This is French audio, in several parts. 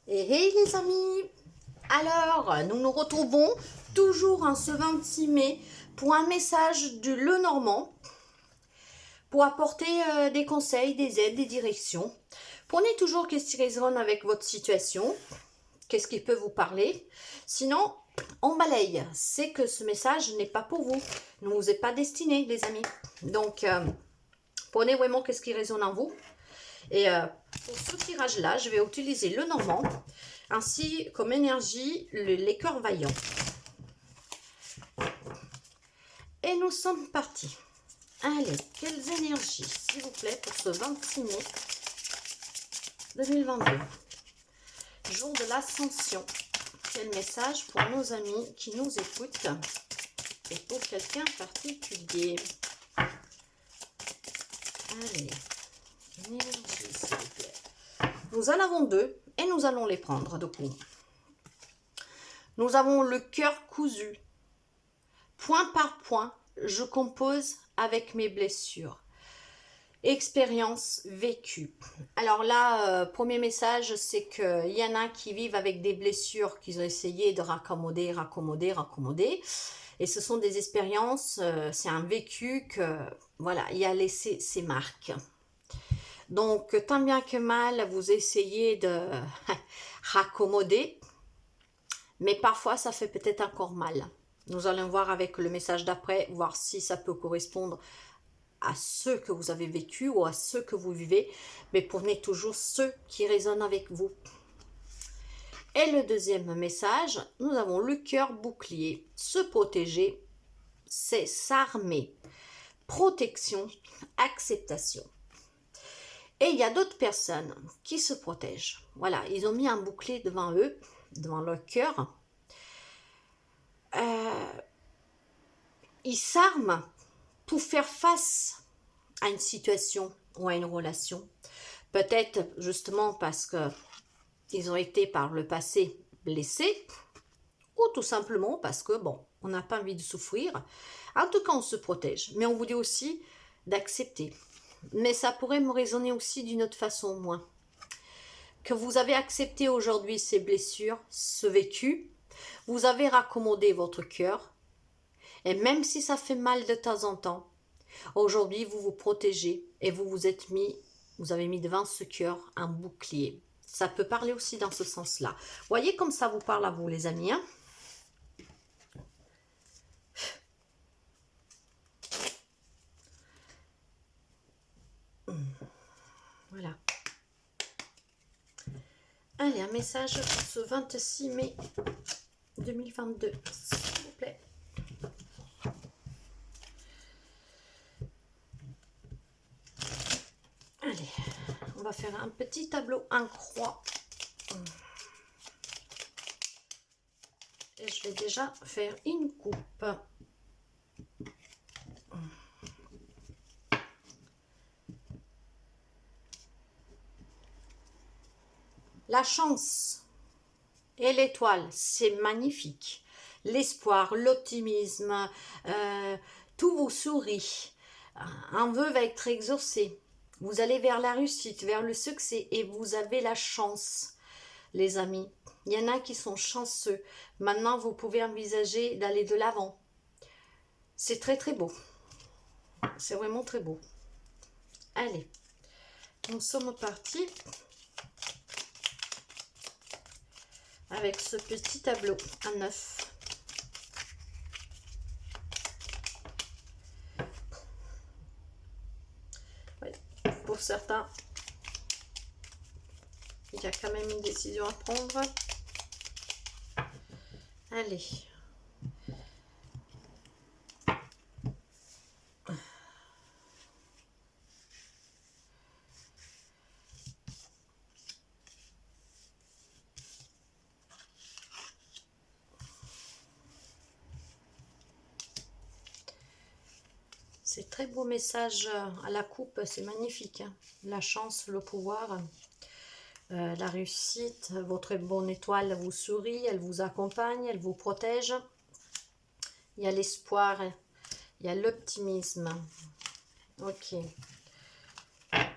Et hey les amis, alors nous nous retrouvons toujours en ce 26 mai pour un message de Lenormand pour apporter des conseils, des aides, des directions. Prenez toujours qu'est-ce qui résonne avec votre situation, qu'est-ce qui peut vous parler. Sinon, on balaye. C'est que ce message n'est pas pour vous, ne vous est pas destiné les amis. Donc, prenez vraiment qu'est-ce qui résonne en vous. Et pour ce tirage-là, je vais utiliser le Normand, ainsi comme énergie les cœurs vaillants. Et nous sommes partis. Allez, quelles énergies, s'il vous plaît, pour ce 26 mai 2022. Jour de l'ascension. Quel message pour nos amis qui nous écoutent et pour quelqu'un particulier. Allez, une énergie, s'il vous plaît. Nous en avons deux et nous allons les prendre de coup. Nous avons le cœur cousu. Point par point, je compose avec mes blessures. Expérience vécue. Alors là, premier message, c'est qu'il y en a qui vivent avec des blessures qu'ils ont essayé de raccommoder. Et ce sont des expériences, c'est un vécu que, voilà, il a laissé ses marques. Donc, tant bien que mal, vous essayez de raccommoder, mais parfois, ça fait peut-être encore mal. Nous allons voir avec le message d'après, voir si ça peut correspondre à ceux que vous avez vécu ou à ceux que vous vivez, mais prenez toujours ceux qui résonnent avec vous. Et le deuxième message, nous avons le cœur bouclier. Se protéger, c'est s'armer. Protection, acceptation. Et il y a d'autres personnes qui se protègent. Voilà, ils ont mis un bouclier devant eux, devant leur cœur. Ils s'arment pour faire face à une situation ou à une relation. Peut-être justement parce qu'ils ont été par le passé blessés, ou tout simplement parce que, bon, on n'a pas envie de souffrir. En tout cas, on se protège. Mais on vous dit aussi d'accepter. Mais ça pourrait me résonner aussi d'une autre façon, moi. Que vous avez accepté aujourd'hui ces blessures, ce vécu, vous avez raccommodé votre cœur, et même si ça fait mal de temps en temps, aujourd'hui vous vous protégez et vous avez mis devant ce cœur un bouclier. Ça peut parler aussi dans ce sens-là. Voyez comme ça vous parle à vous les amis, hein? Voilà. Allez, un message pour ce 26 mai 2022, s'il vous plaît. Allez, on va faire un petit tableau en croix. Et je vais déjà faire une coupe. La chance et l'étoile, c'est magnifique. L'espoir, l'optimisme, tout vous sourit. Un vœu va être exaucé. Vous allez vers la réussite, vers le succès et vous avez la chance, les amis. Il y en a qui sont chanceux. Maintenant, vous pouvez envisager d'aller de l'avant. C'est très très beau. C'est vraiment très beau. Allez, nous sommes partis avec ce petit tableau à 9. Ouais, pour certains, il y a quand même une décision à prendre. Allez. C'est très beau message à la coupe, c'est magnifique. Hein. La chance, le pouvoir, la réussite, votre bonne étoile vous sourit, elle vous accompagne, elle vous protège. Il y a l'espoir, il y a l'optimisme. Ok.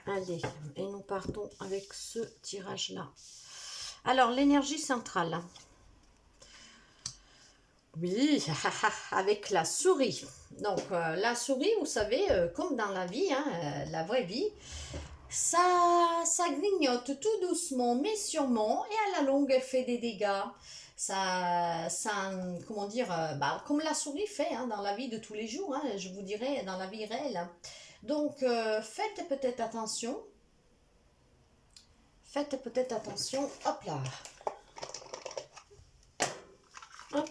Allez, et nous partons avec ce tirage-là. Alors, l'énergie centrale. Oui, avec la souris. Donc, la souris, vous savez, comme dans la vie, hein, la vraie vie, ça grignote tout doucement, mais sûrement, et à la longue, elle fait des dégâts. Comment dire, comme la souris fait hein, dans la vie de tous les jours, hein, je vous dirais, dans la vie réelle. Donc, faites peut-être attention. Faites peut-être attention. Hop là. Hop.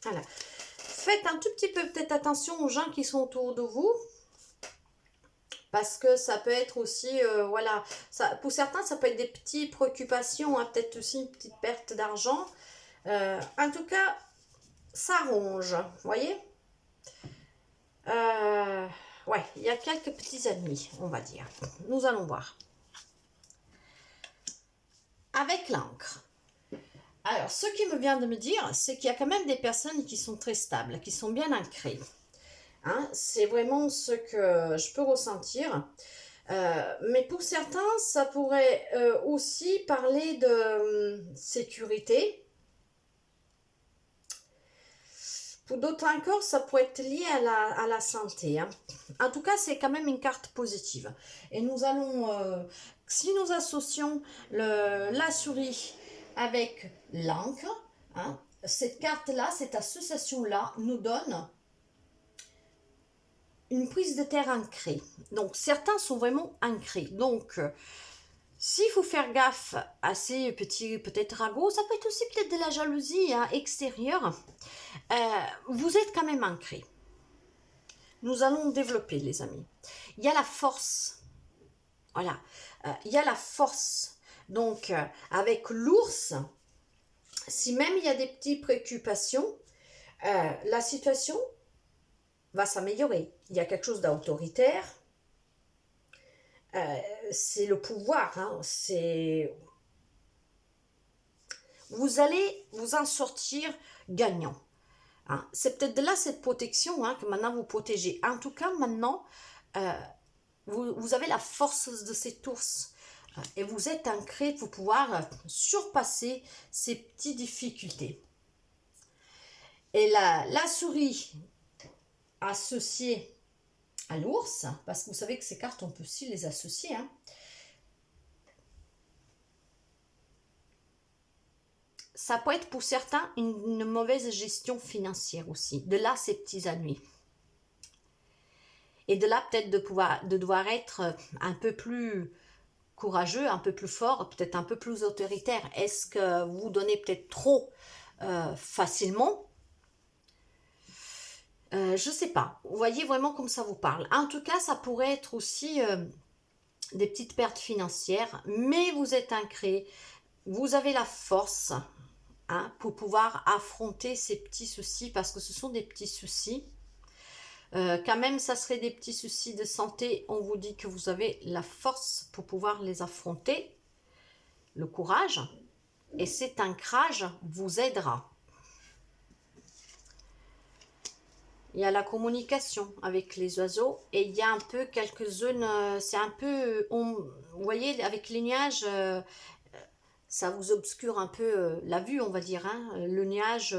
Voilà. Faites un tout petit peu peut-être attention aux gens qui sont autour de vous. Parce que ça peut être aussi, voilà, pour certains, ça peut être des petites préoccupations, hein, peut-être aussi une petite perte d'argent. En tout cas, ça ronge, vous voyez. Ouais, il y a quelques petits ennemis, on va dire. Nous allons voir. Avec l'encre. Alors, ce qui me vient de me dire, c'est qu'il y a quand même des personnes qui sont très stables, qui sont bien ancrées. Hein, c'est vraiment ce que je peux ressentir. Mais pour certains, ça pourrait aussi parler de sécurité. Pour d'autres encore, ça pourrait être lié à la santé. Hein. En tout cas, c'est quand même une carte positive. Et nous allons, si nous associons la souris avec l'encre, hein, cette carte-là, cette association-là nous donne une prise de terre ancrée. Donc, certains sont vraiment ancrés. Donc, s'il faut faire gaffe à ces petits, peut-être ragots, ça peut être aussi peut-être de la jalousie hein, extérieure. Vous êtes quand même ancrés. Nous allons développer, les amis. Il y a la force. Voilà. Il y a la force. Donc, avec l'ours, si même il y a des petites préoccupations, la situation va s'améliorer. Il y a quelque chose d'autoritaire. C'est le pouvoir. Hein, c'est... Vous allez vous en sortir gagnant. Hein. C'est peut-être de là cette protection hein, que maintenant vous protégez. En tout cas, maintenant, vous avez la force de cet ours. Et vous êtes ancré pour pouvoir surpasser ces petites difficultés. Et la souris associée à l'ours, parce que vous savez que ces cartes, on peut aussi les associer. Hein. Ça peut être pour certains une mauvaise gestion financière aussi. De là, ces petits ennuis. Et de là, peut-être de devoir être un peu plus courageux, un peu plus fort, peut-être un peu plus autoritaire. Est-ce que vous donnez peut-être trop facilement je ne sais pas. Vous voyez vraiment comme ça vous parle. En tout cas, ça pourrait être aussi des petites pertes financières, mais vous êtes ancré. Vous avez la force hein, pour pouvoir affronter ces petits soucis, parce que ce sont des petits soucis. Quand même, ça serait des petits soucis de santé. On vous dit que vous avez la force pour pouvoir les affronter, le courage, et cet ancrage vous aidera. Il y a la communication avec les oiseaux et il y a un peu quelques zones, c'est un peu, vous voyez, avec les nuages, ça vous obscure un peu la vue, on va dire, hein, le nuage,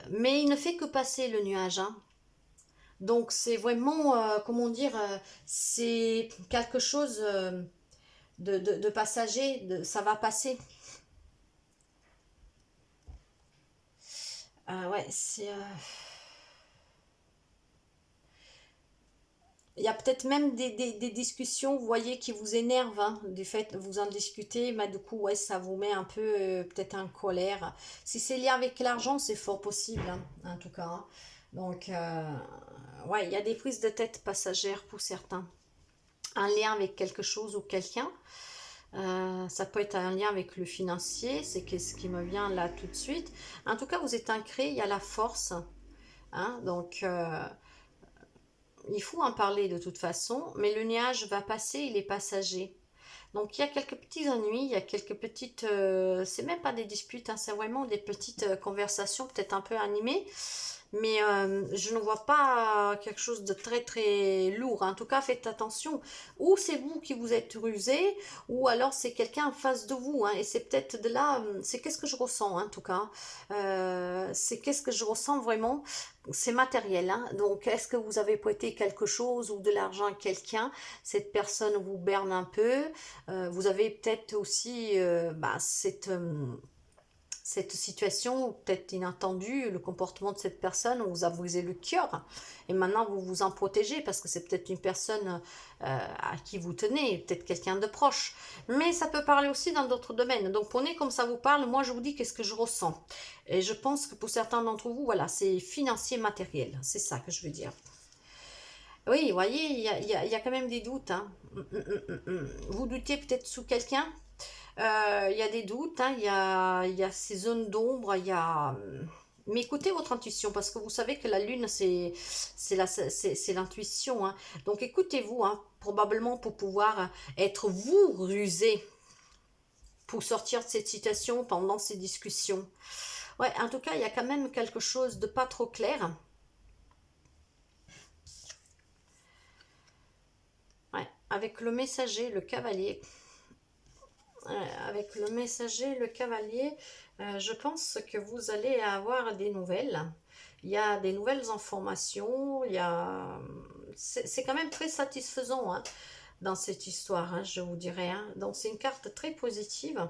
mais il ne fait que passer le nuage, hein. Donc c'est vraiment, comment dire, c'est quelque chose de passager, ça va passer. Ouais, c'est... Il y a peut-être même des discussions, vous voyez, qui vous énervent, hein, du fait de vous en discuter, mais du coup, ouais, ça vous met un peu peut-être en colère. Si c'est lié avec l'argent, c'est fort possible, hein, en tout cas. Hein. Donc, ouais, il y a des prises de tête passagères pour certains. Un lien avec quelque chose ou quelqu'un. Ça peut être un lien avec le financier, c'est ce qui me vient là tout de suite. En tout cas, vous êtes ancré, il y a la force. Hein, donc... il faut en parler de toute façon, mais le nuage va passer, il est passager. Donc il y a quelques petits ennuis, il y a quelques petites... c'est même pas des disputes, hein, c'est vraiment des petites conversations peut-être un peu animées. mais je ne vois pas quelque chose de très très lourd. En tout cas, faites attention. Ou c'est vous qui vous êtes rusé, ou alors c'est quelqu'un en face de vous, hein, et c'est peut-être de là, c'est qu'est-ce que je ressens, hein, en tout cas. C'est qu'est-ce que je ressens vraiment. C'est matériel, hein. Donc, est-ce que vous avez prêté quelque chose ou de l'argent à quelqu'un? Cette personne vous berne un peu. Vous avez peut-être aussi cette situation, peut-être inattendue, le comportement de cette personne vous a brisé le cœur. Et maintenant, vous vous en protégez parce que c'est peut-être une personne à qui vous tenez, peut-être quelqu'un de proche. Mais ça peut parler aussi dans d'autres domaines. Donc, prenez comme ça vous parle. Moi, je vous dis qu'est-ce que je ressens. Et je pense que pour certains d'entre vous, voilà, c'est financier, matériel. C'est ça que je veux dire. Oui, vous voyez, il y a quand même des doutes, hein. Vous doutez peut-être sous quelqu'un. Il y a des doutes, hein, il y a ces zones d'ombre, il y a... Mais écoutez votre intuition, parce que vous savez que la lune, c'est l'intuition, hein. Donc écoutez-vous, hein, probablement pour pouvoir être vous rusé pour sortir de cette situation pendant ces discussions. Ouais, en tout cas, il y a quand même quelque chose de pas trop clair. Ouais, avec le messager, le cavalier. Avec le messager, le cavalier, je pense que vous allez avoir des nouvelles. Il y a des nouvelles informations. C'est quand même très satisfaisant, hein, dans cette histoire, hein, je vous dirais, hein. Donc c'est une carte très positive.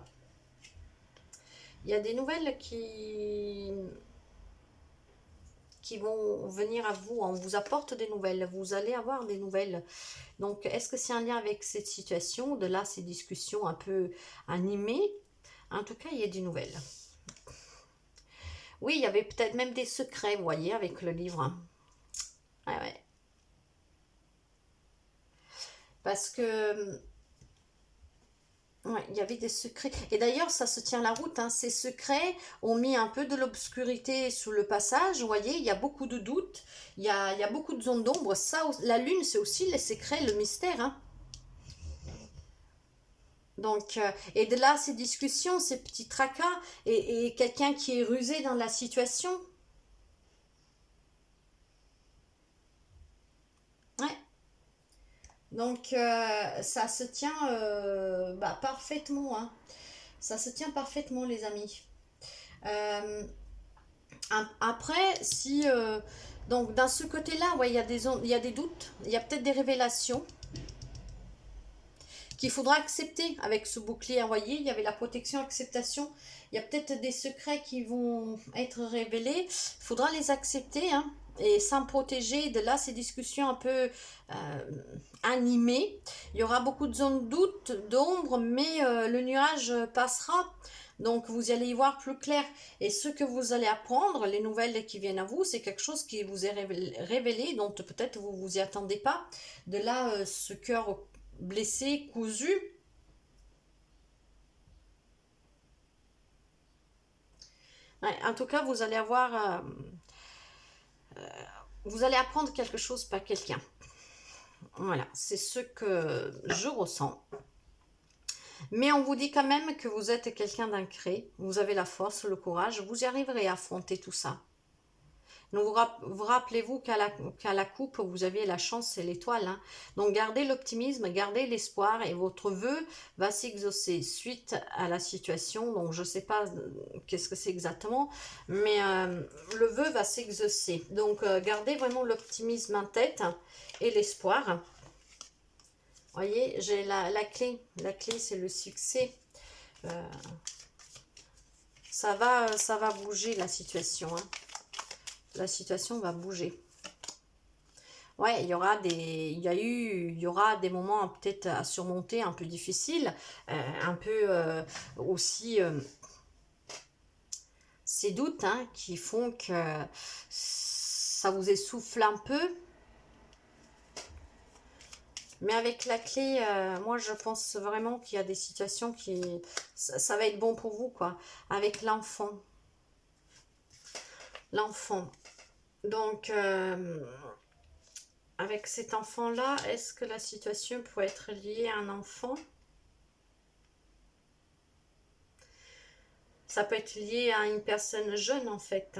Il y a des nouvelles qui vont venir à vous. On vous apporte des nouvelles. Vous allez avoir des nouvelles. Donc, est-ce que c'est un lien avec cette situation? De là, ces discussions un peu animées. En tout cas, il y a des nouvelles. Oui, il y avait peut-être même des secrets, vous voyez, avec le livre. Ah ouais. Parce que, ouais, il y avait des secrets. Et d'ailleurs, ça se tient la route, hein. Ces secrets ont mis un peu de l'obscurité sous le passage. Vous voyez, il y a beaucoup de doutes. Il y a beaucoup de zones d'ombre. Ça, la lune, c'est aussi les secrets, le mystère, hein. Donc, et de là, ces discussions, ces petits tracas, et quelqu'un qui est rusé dans la situation. Ouais. Donc, ça se tient parfaitement, hein. Ça se tient parfaitement, les amis. Euh, Après, si... donc, dans ce côté-là, ouais, il y a des doutes, il y a peut-être des révélations qu'il faudra accepter avec ce bouclier envoyé. Il y avait la protection, acceptation. Il y a peut-être des secrets qui vont être révélés. Il faudra les accepter, hein, et s'en protéger. De là, ces discussions un peu animées. Il y aura beaucoup de zones de doute, d'ombre, mais le nuage passera. Donc, vous allez y voir plus clair. Et ce que vous allez apprendre, les nouvelles qui viennent à vous, c'est quelque chose qui vous est révélé, dont peut-être vous vous y attendez pas. De là, ce cœur blessé, cousu. Ouais, en tout cas, vous allez apprendre quelque chose par quelqu'un. Voilà, c'est ce que je ressens. Mais on vous dit quand même que vous êtes quelqu'un d'ancré. Vous avez la force, le courage. Vous y arriverez à affronter tout ça. Donc vous rappelez-vous qu'à la coupe, vous avez la chance et l'étoile, hein. Donc gardez l'optimisme, gardez l'espoir et votre vœu va s'exaucer suite à la situation. Donc je ne sais pas qu'est-ce que c'est exactement, mais le vœu va s'exaucer. Donc gardez vraiment l'optimisme en tête et l'espoir. Vous voyez, j'ai la clé. La clé, c'est le succès. Euh, ça va bouger la situation, hein. La situation va bouger. Ouais, il y aura des moments peut-être à surmonter un peu difficiles, un peu aussi ces doutes, hein, qui font que ça vous essouffle un peu. Mais avec la clé, moi je pense vraiment qu'il y a des situations ça va être bon pour vous, quoi. Avec l'enfant. L'enfant. Donc, avec cet enfant-là, est-ce que la situation pourrait être liée à un enfant? Ça peut être lié à une personne jeune, en fait.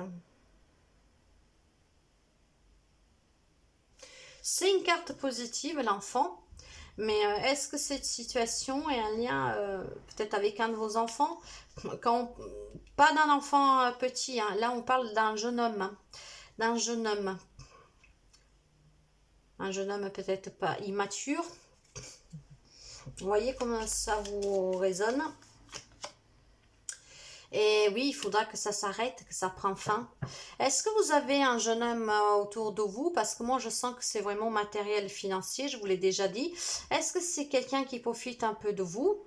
C'est une carte positive, l'enfant. Mais est-ce que cette situation est un lien peut-être avec un de vos enfants? Pas d'un enfant petit, hein. Là on parle d'un jeune homme. D'un jeune homme. Un jeune homme peut-être pas immature. Vous voyez comment ça vous résonne? Et oui, il faudra que ça s'arrête, que ça prenne fin. Est-ce que vous avez un jeune homme autour de vous? Parce que moi, je sens que c'est vraiment matériel financier, je vous l'ai déjà dit. Est-ce que c'est quelqu'un qui profite un peu de vous?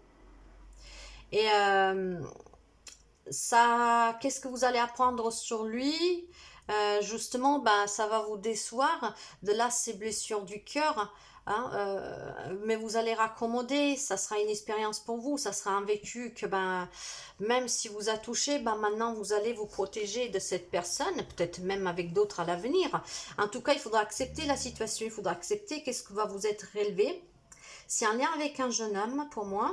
Et ça, qu'est-ce que vous allez apprendre sur lui? Justement, ben, ça va vous décevoir. De là, ces blessures du cœur. Hein, mais vous allez raccommoder, ça sera une expérience pour vous, ça sera un vécu que ben, même si vous a touché, ben, maintenant vous allez vous protéger de cette personne, peut-être même avec d'autres à l'avenir. En tout cas, il faudra accepter la situation, il faudra accepter qu'est-ce que va vous être relevé. C'est un lien avec un jeune homme pour moi.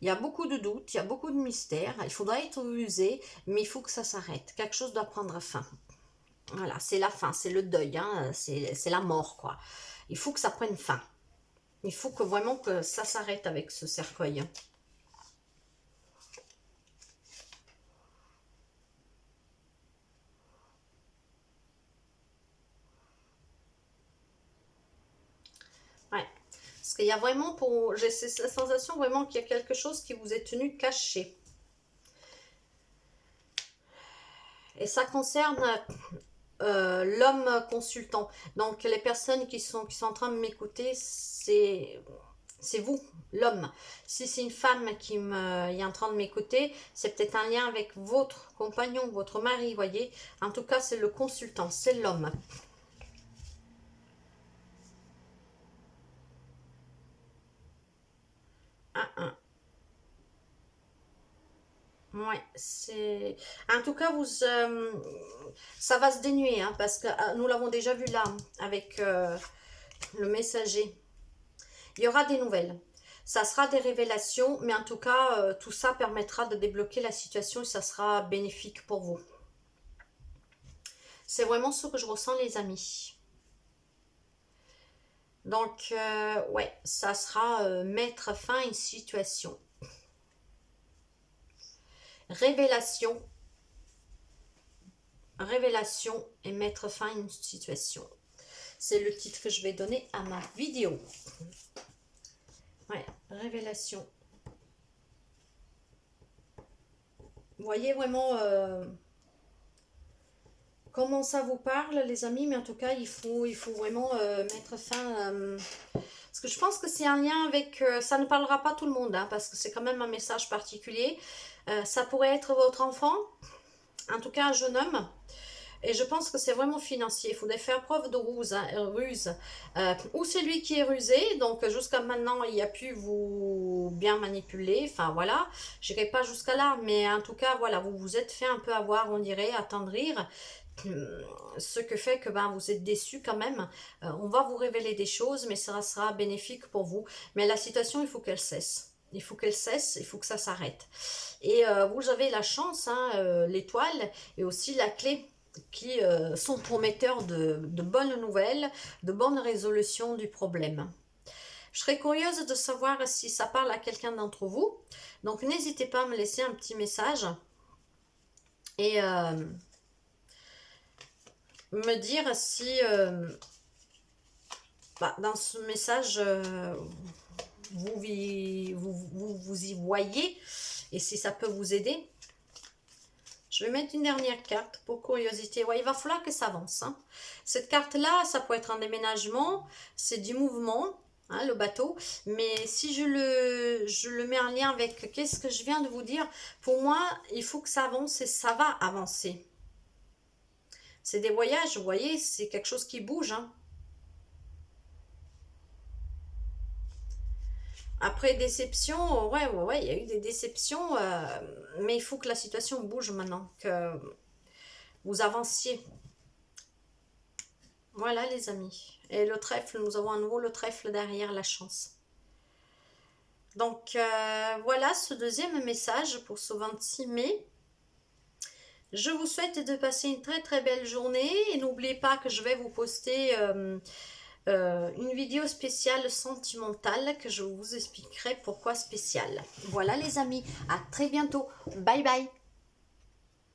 Il y a beaucoup de doutes, il y a beaucoup de mystères, il faudra être rusé, mais il faut que ça s'arrête. Quelque chose doit prendre fin. Voilà, c'est la fin, c'est le deuil, hein, c'est la mort, quoi. Il faut que ça prenne fin. Il faut que vraiment que ça s'arrête avec ce cercueil. Ouais. Parce qu'il y a vraiment, j'ai cette sensation vraiment qu'il y a quelque chose qui vous est tenu caché. Et ça concerne l'homme consultant. Donc les personnes qui sont en train de m'écouter, c'est vous, l'homme. Si c'est une femme qui est en train de m'écouter, c'est peut-être un lien avec votre compagnon, votre mari, voyez. En tout cas, c'est le consultant, c'est l'homme. Ouais, c'est... En tout cas, ça va se dénuer, hein, parce que nous l'avons déjà vu là, avec le messager. Il y aura des nouvelles. Ça sera des révélations, mais en tout cas, tout ça permettra de débloquer la situation et ça sera bénéfique pour vous. C'est vraiment ce que je ressens, les amis. Donc, ouais, ça sera mettre fin à une situation. Révélation. Révélation et mettre fin à une situation. C'est le titre que je vais donner à ma vidéo. Ouais, révélation. Vous voyez vraiment comment ça vous parle, les amis, mais en tout cas, il faut vraiment mettre fin. Parce que je pense que c'est un lien avec... ça ne parlera pas tout le monde, hein, parce que c'est quand même un message particulier. Ça pourrait être votre enfant, en tout cas un jeune homme. Et je pense que c'est vraiment financier. Il faudrait faire preuve de ruse. Ou c'est lui qui est rusé. Donc jusqu'à maintenant, il a pu vous bien manipuler. Enfin voilà. Je n'irai pas jusqu'à là. Mais en tout cas, voilà, vous vous êtes fait un peu avoir, on dirait, attendrir. Ce que fait que ben, vous êtes déçu quand même. On va vous révéler des choses, mais ça sera bénéfique pour vous. Mais la situation, il faut qu'elle cesse. Il faut qu'elle cesse, il faut que ça s'arrête. Et vous avez la chance, hein, l'étoile, et aussi la clé qui sont prometteurs de bonnes nouvelles, de bonnes résolutions du problème. Je serais curieuse de savoir si ça parle à quelqu'un d'entre vous. Donc n'hésitez pas à me laisser un petit message et me dire si dans ce message vous y voyez et si ça peut vous aider. Je vais mettre une dernière carte pour curiosité. Ouais, il va falloir que ça avance. Hein. Cette carte-là, ça peut être un déménagement, c'est du mouvement, hein, le bateau. Mais si je le mets en lien avec qu'est-ce que je viens de vous dire, pour moi, il faut que ça avance et ça va avancer. C'est des voyages, vous voyez, c'est quelque chose qui bouge. Hein. Après déception, ouais, il y a eu des déceptions, mais il faut que la situation bouge maintenant, que vous avanciez. Voilà les amis. Et le trèfle, nous avons à nouveau le trèfle derrière la chance. Donc voilà ce deuxième message pour ce 26 mai. Je vous souhaite de passer une très très belle journée et n'oubliez pas que je vais vous poster une vidéo spéciale sentimentale que je vous expliquerai pourquoi spéciale. Voilà les amis, à très bientôt. Bye bye.